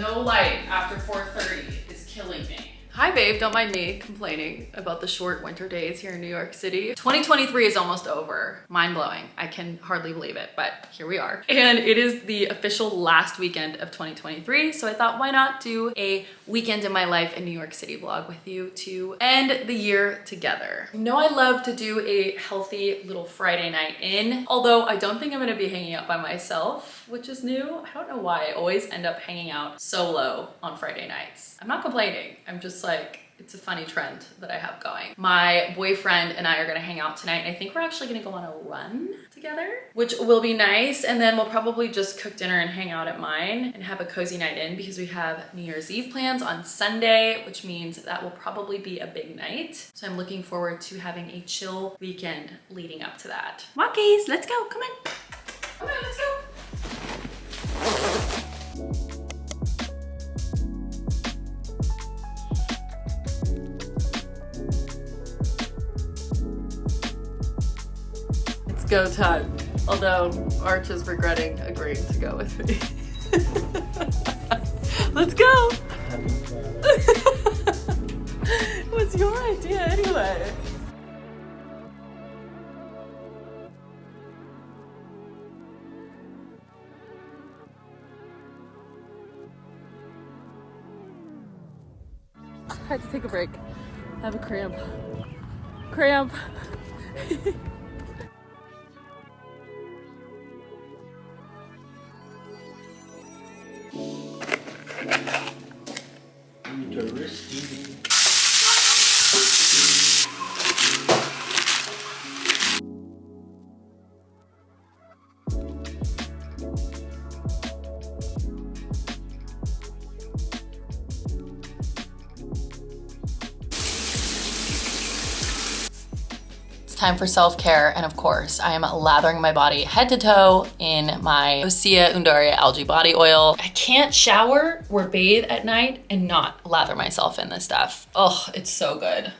No light after 4:30 is killing me. Hi babe, don't mind me complaining about the short winter days here in New York City. 2023 is almost over. Mind blowing. I can hardly believe it, but here we are. And it is the official last weekend of 2023. So I thought, why not do a weekend in my life in New York City vlog with you to end the year together. You know, I love to do a healthy little Friday night in, although I don't think I'm gonna be hanging out by myself, which is new. I don't know why I always end up hanging out solo on Friday nights. I'm not complaining. I'm just like, it's a funny trend that I have going. My boyfriend and I are gonna hang out tonight, and I think we're actually gonna go on a run together, which will be nice. And then we'll probably just cook dinner and hang out at mine and have a cozy night in, because we have New Year's Eve plans on Sunday, which means that will probably be a big night. So I'm looking forward to having a chill weekend leading up to that. Walkies, let's go, come on. Come on, let's go. Go time. Although Arch is regretting agreeing to go with me. Let's go. It was your idea anyway. I had to take a break. I have a cramp. Cramp. Time for self-care, and of course I am lathering my body head to toe in my Osea Undaria algae body oil. I can't shower or bathe at night and not lather myself in this stuff. Oh, it's so good.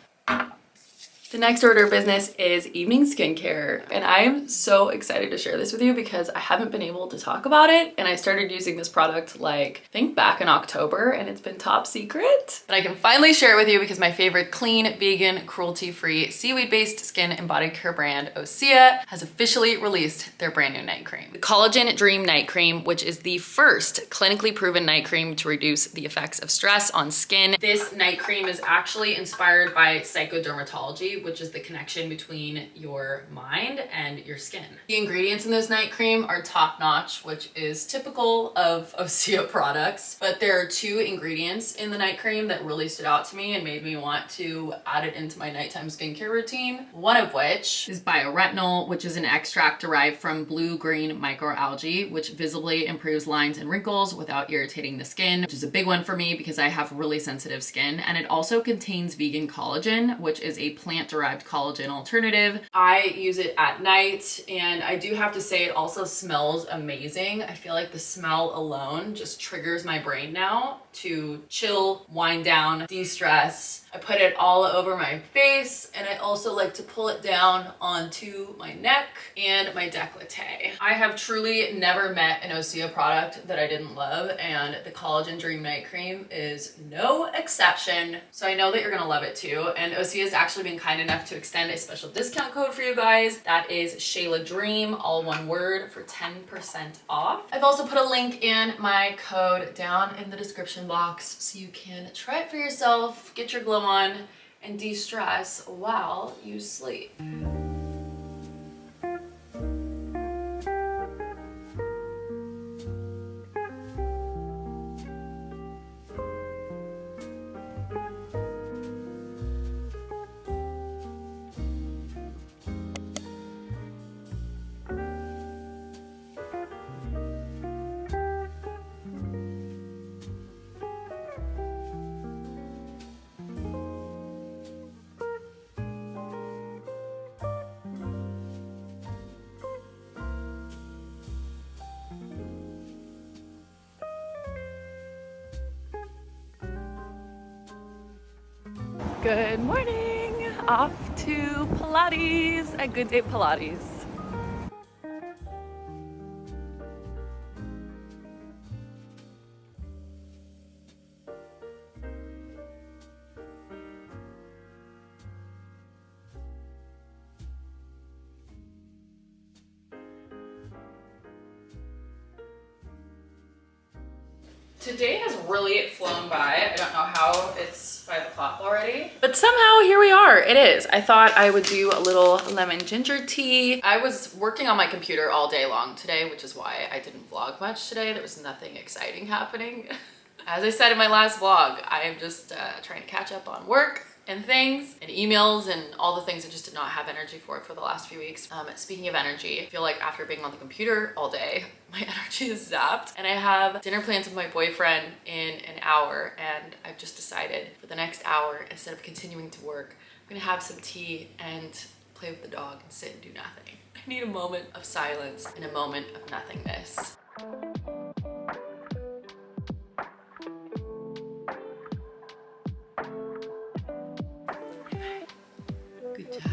The next order of business is evening skincare, and I am so excited to share this with you because I haven't been able to talk about it, and I started using this product like, I think back in October, and it's been top secret. But I can finally share it with you because my favorite clean, vegan, cruelty-free, seaweed-based skin and body care brand, Osea, has officially released their brand new night cream. The Collagen Dream Night Cream, which is the first clinically proven night cream to reduce the effects of stress on skin. This night cream is actually inspired by psychodermatology, which is the connection between your mind and your skin. The ingredients in this night cream are top notch, which is typical of Osea products, but there are two ingredients in the night cream that really stood out to me and made me want to add it into my nighttime skincare routine. One of which is bioretinol, which is an extract derived from blue-green microalgae, which visibly improves lines and wrinkles without irritating the skin, which is a big one for me because I have really sensitive skin. And it also contains vegan collagen, which is a plant-derived collagen alternative. I use it at night, and I do have to say it also smells amazing. I feel like the smell alone just triggers my brain now to chill, wind down, de-stress. I put it all over my face, and I also like to pull it down onto my neck and my décolleté. I have truly never met an Osea product that I didn't love, and the Collagen Dream Night Cream is no exception. So I know that you're gonna love it too. And Osea has actually been kind enough to extend a special discount code for you guys. That is Shayla Dream, all one word, for 10% off. I've also put a link in my code down in the description box so you can try it for yourself, get your glow on, and de-stress while you sleep. Good morning, off to Pilates at Good Day Pilates. Today has really flown by. I don't know how it's 5 o'clock already, but somehow here we are. It is. I thought I would do a little lemon ginger tea. I was working on my computer all day long today, which is why I didn't vlog much today. There was nothing exciting happening. As I said in my last vlog, I am just trying to catch up on work and things and emails and all the things I just did not have energy for the last few weeks. Speaking of energy, I feel like after being on the computer all day, my energy is zapped, and I have dinner plans with my boyfriend in an hour, and I've just decided for the next hour, instead of continuing to work, I'm gonna have some tea and play with the dog and sit and do nothing. I need a moment of silence and a moment of nothingness. Good job.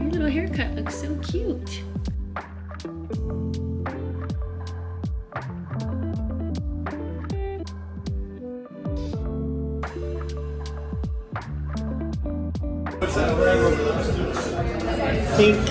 Your little haircut looks so cute. Pink.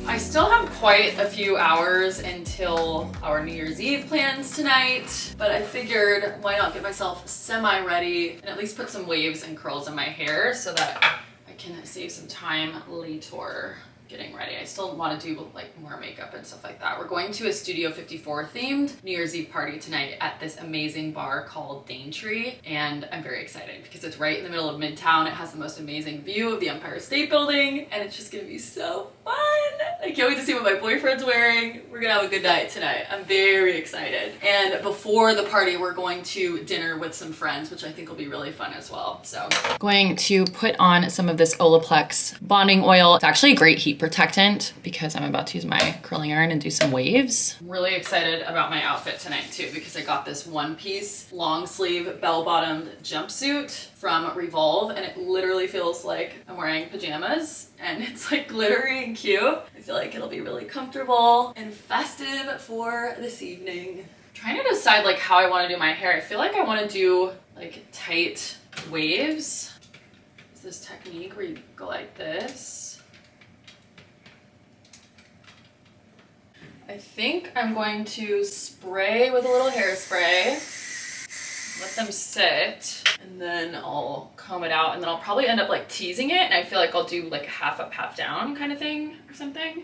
I still have quite a few hours until our New Year's Eve plans tonight, but I figured why not get myself semi-ready and at least put some waves and curls in my hair so that I can save some time later getting ready. I still want to do like more makeup and stuff like that. We're going to a Studio 54 themed New Year's Eve party tonight at this amazing bar called Daintree, and I'm very excited because it's right in the middle of Midtown. It has the most amazing view of the Empire State Building, and it's just gonna be so fun. I can't wait to see what my boyfriend's wearing. We're gonna have a good night tonight. I'm very excited. And before the party, we're going to dinner with some friends, which I think will be really fun as well. So going to put on some of this Olaplex bonding oil. It's actually a great heat protectant because I'm about to use my curling iron and do some waves. I'm really excited about my outfit tonight too because I got this one-piece long sleeve bell-bottomed jumpsuit from Revolve, and it literally feels like I'm wearing pajamas, and it's like glittery and cute. I feel like it'll be really comfortable and festive for this evening. I'm trying to decide like how I want to do my hair. I feel like I want to do like tight waves. Is this technique where you go like this? I think I'm going to spray with a little hairspray, let them sit, and then I'll comb it out, and then I'll probably end up like teasing it, and I feel like I'll do like a half up, half down kind of thing or something.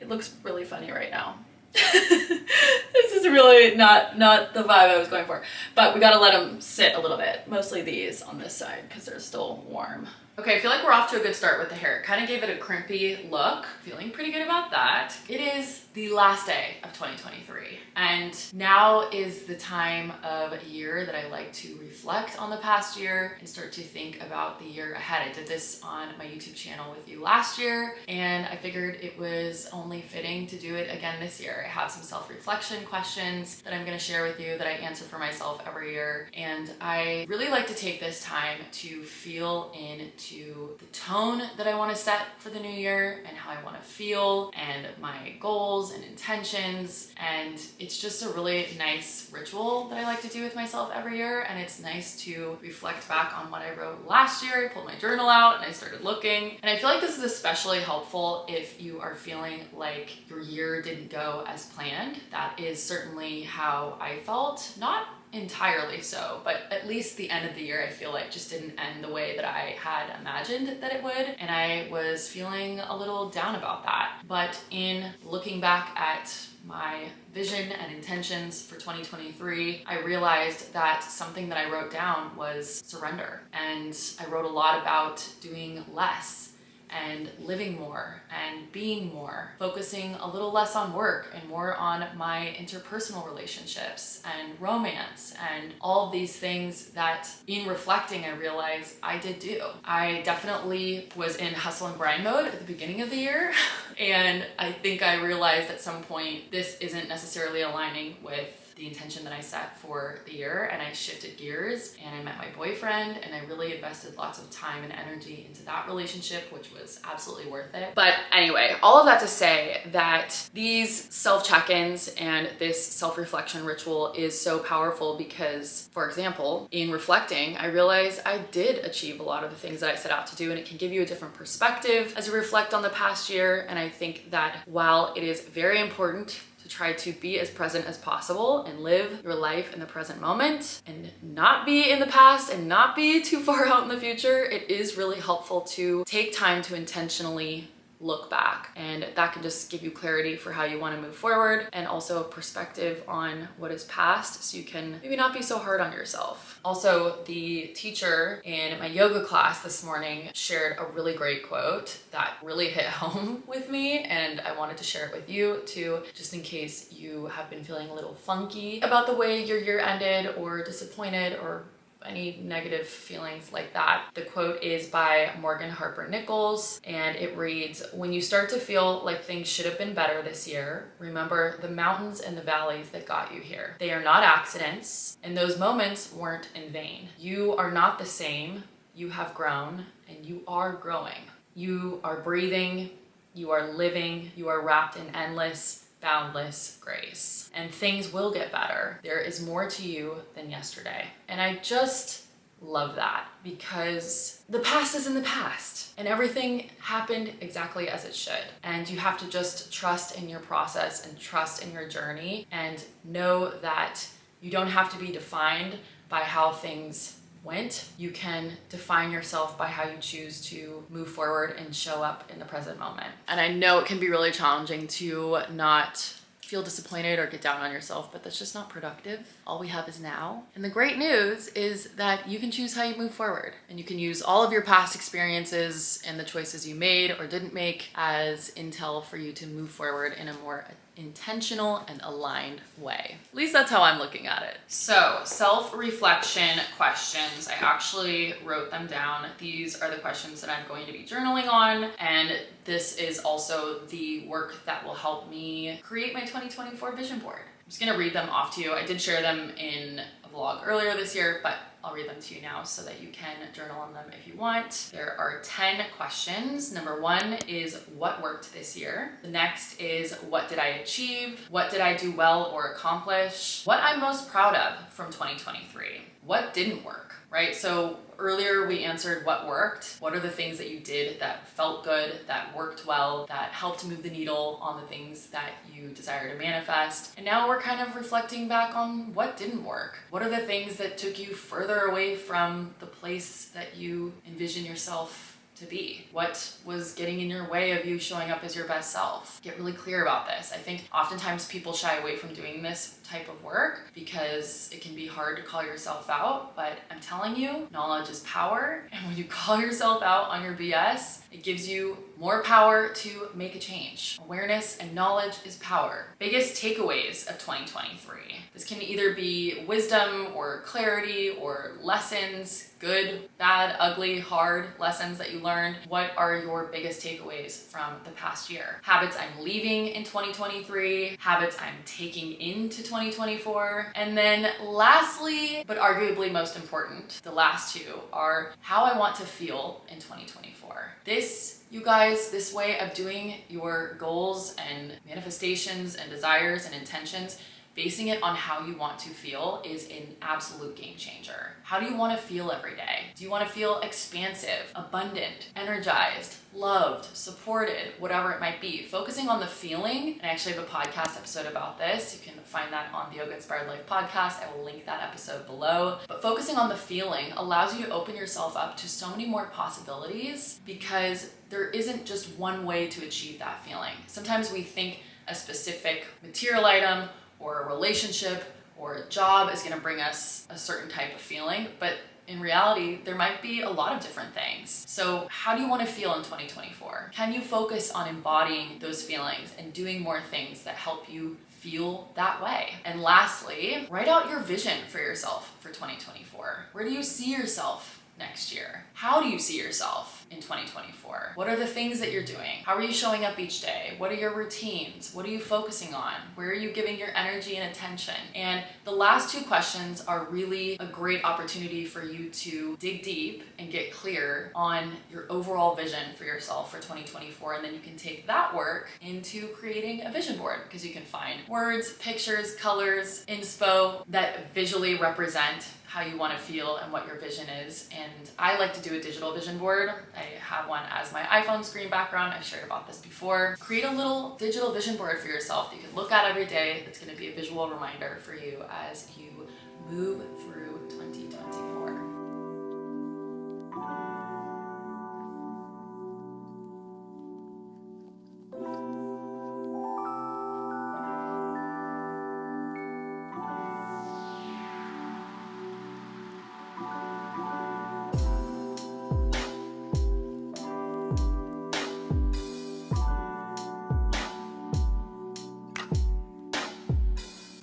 It looks really funny right now. This is really not the vibe I was going for, but we gotta let them sit a little bit, mostly these on this side because they're still warm. Okay, I feel like we're off to a good start with the hair. Kind of gave it a crimpy look. Feeling pretty good about that. It is the last day of 2023, and now is the time of year that I like to reflect on the past year and start to think about the year ahead. I did this on my YouTube channel with you last year, and I figured it was only fitting to do it again this year. I have some self-reflection questions that I'm gonna share with you that I answer for myself every year, and I really like to take this time to feel into the tone that I want to set for the new year and how I want to feel and my goals and intentions, and it's just a really nice ritual that I like to do with myself every year, and it's nice to reflect back on what I wrote last year. I pulled my journal out and I started looking, and I feel like this is especially helpful if you are feeling like your year didn't go as planned. That is certainly how I felt, not entirely so, but at least the end of the year I feel like just didn't end the way that I had imagined that it would, and I was feeling a little down about that. But in looking back at my vision and intentions for 2023, I realized that something that I wrote down was surrender. And I wrote a lot about doing less and living more and being more, focusing a little less on work and more on my interpersonal relationships and romance and all of these things that in reflecting I realized I did do. I definitely was in hustle and grind mode at the beginning of the year and I think I realized at some point this isn't necessarily aligning with the intention that I set for the year, and I shifted gears and I met my boyfriend and I really invested lots of time and energy into that relationship, which was absolutely worth it. But anyway, all of that to say that these self-check-ins and this self-reflection ritual is so powerful because, for example, in reflecting, I realized I did achieve a lot of the things that I set out to do, and it can give you a different perspective as you reflect on the past year. And I think that while it is very important to try to be as present as possible and live your life in the present moment and not be in the past and not be too far out in the future, it is really helpful to take time to intentionally look back, and that can just give you clarity for how you want to move forward and also perspective on what is past, so you can maybe not be so hard on yourself. Also, the teacher in my yoga class this morning shared a really great quote that really hit home with me, and I wanted to share it with you too, just in case you have been feeling a little funky about the way your year ended or disappointed or any negative feelings like that. The quote is by Morgan Harper Nichols, and it reads, "When you start to feel like things should have been better this year, remember the mountains and the valleys that got you here. They are not accidents, and those moments weren't in vain. You are not the same. You have grown, and you are growing. You are breathing, you are living, you are wrapped in endless, boundless grace. And things will get better. There is more to you than yesterday." And I just love that, because the past is in the past and everything happened exactly as it should. And you have to just trust in your process and trust in your journey and know that you don't have to be defined by how things went. You can define yourself by how you choose to move forward and show up in the present moment. And I know it can be really challenging to not feel disappointed or get down on yourself, but that's just not productive. All we have is now. And the great news is that you can choose how you move forward, and you can use all of your past experiences and the choices you made or didn't make as intel for you to move forward in a more intentional and aligned way. At least that's how I'm looking at it. So, self-reflection questions. I actually wrote them down. These are the questions that I'm going to be journaling on, and this is also the work that will help me create my 2024 vision board. I'm just gonna read them off to you. I did share them in a vlog earlier this year, but I'll read them to you now so that you can journal on them if you want. There are 10 questions. Number 1 is what worked this year. The next is what did I achieve? What did I do well or accomplish? What I'm most proud of from 2023. What didn't work, right? So earlier we answered what worked. What are the things that you did that felt good, that worked well, that helped move the needle on the things that you desire to manifest? And now we're kind of reflecting back on what didn't work. What are the things that took you further away from the place that you envision yourself to be? What was getting in your way of you showing up as your best self? Get really clear about this. I think oftentimes people shy away from doing this type of work because it can be hard to call yourself out, but I'm telling you, knowledge is power. And when you call yourself out on your BS, it gives you more power to make a change. Awareness and knowledge is power. Biggest takeaways of 2023. This can either be wisdom or clarity or lessons, good, bad, ugly, hard lessons that you learned. What are your biggest takeaways from the past year? Habits I'm leaving in 2023, habits I'm taking into 2024. And then lastly, but arguably most important, the last two are how I want to feel in 2024. This, you guys, this way of doing your goals and manifestations and desires and intentions Basing it on how you want to feel is an absolute game changer. How do you want to feel every day? Do you want to feel expansive, abundant, energized, loved, supported, whatever it might be? Focusing on the feeling, and I actually have a podcast episode about this. You can find that on the Yoga Inspired Life podcast. I will link that episode below. But focusing on the feeling allows you to open yourself up to so many more possibilities, because there isn't just one way to achieve that feeling. Sometimes we think a specific material item or a relationship or a job is going to bring us a certain type of feeling, but in reality, there might be a lot of different things. So how do you want to feel in 2024? Can you focus on embodying those feelings and doing more things that help you feel that way? And lastly, write out your vision for yourself for 2024. Where do you see yourself next year? How do you see yourself in 2024? What are the things that you're doing? How are you showing up each day? What are your routines? What are you focusing on? Where are you giving your energy and attention? And the last two questions are really a great opportunity for you to dig deep and get clear on your overall vision for yourself for 2024. And then you can take that work into creating a vision board, because you can find words, pictures, colors, inspo that visually represent how you want to feel and what your vision is. And I like to do a digital vision board. I have one as my iPhone screen background. I've shared about this before. Create a little digital vision board for yourself that you can look at every day. That's going to be a visual reminder for you as you move through 2024.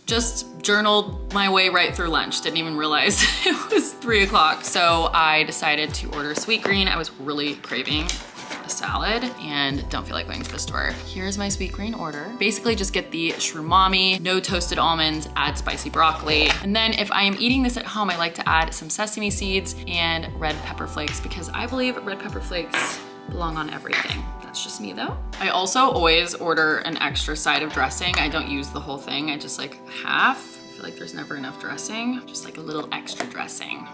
Just journaled my way right through lunch. Didn't even realize it was 3 o'clock. So I decided to order Sweetgreen. I was really craving a salad and don't feel like going to the store. Here's my Sweetgreen order. Basically just get the shrumami, no toasted almonds, add spicy broccoli. And then if I am eating this at home, I like to add some sesame seeds and red pepper flakes, because I believe red pepper flakes belong on everything. That's just me though. I also always order an extra side of dressing. I don't use the whole thing. I just like half. I feel like there's never enough dressing. Just like a little extra dressing.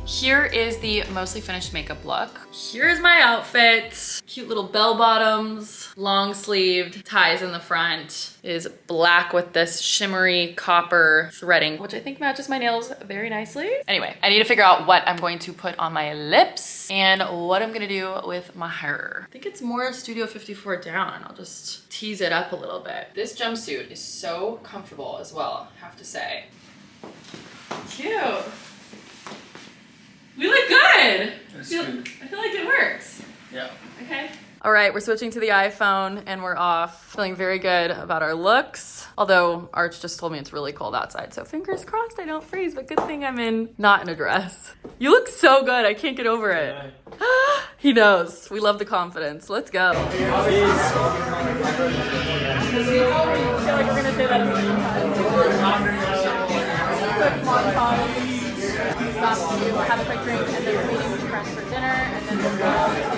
Here is the mostly finished makeup look. Here's my outfit. Cute little bell bottoms, long sleeved, ties in the front. It is black with this shimmery copper threading, which I think matches my nails very nicely. Anyway, I need to figure out what I'm going to put on my lips and what I'm gonna do with my hair. I think it's more Studio 54 down. I'll just tease it up a little bit. This jumpsuit is so comfortable as well, I have to say. Cute. We look good. I feel like it works. Yeah. Okay. All right, we're switching to the iPhone and we're off. Feeling very good about our looks. Although Arch just told me it's really cold outside, so fingers crossed I don't freeze, but good thing I'm not in a dress. You look so good, I can't get over it. He knows. We love the confidence. Let's go. I feel like we're gonna say that a million times. Quick montage. Stop to have a quick drink, and then we're meeting some friends for dinner, and then we'll go to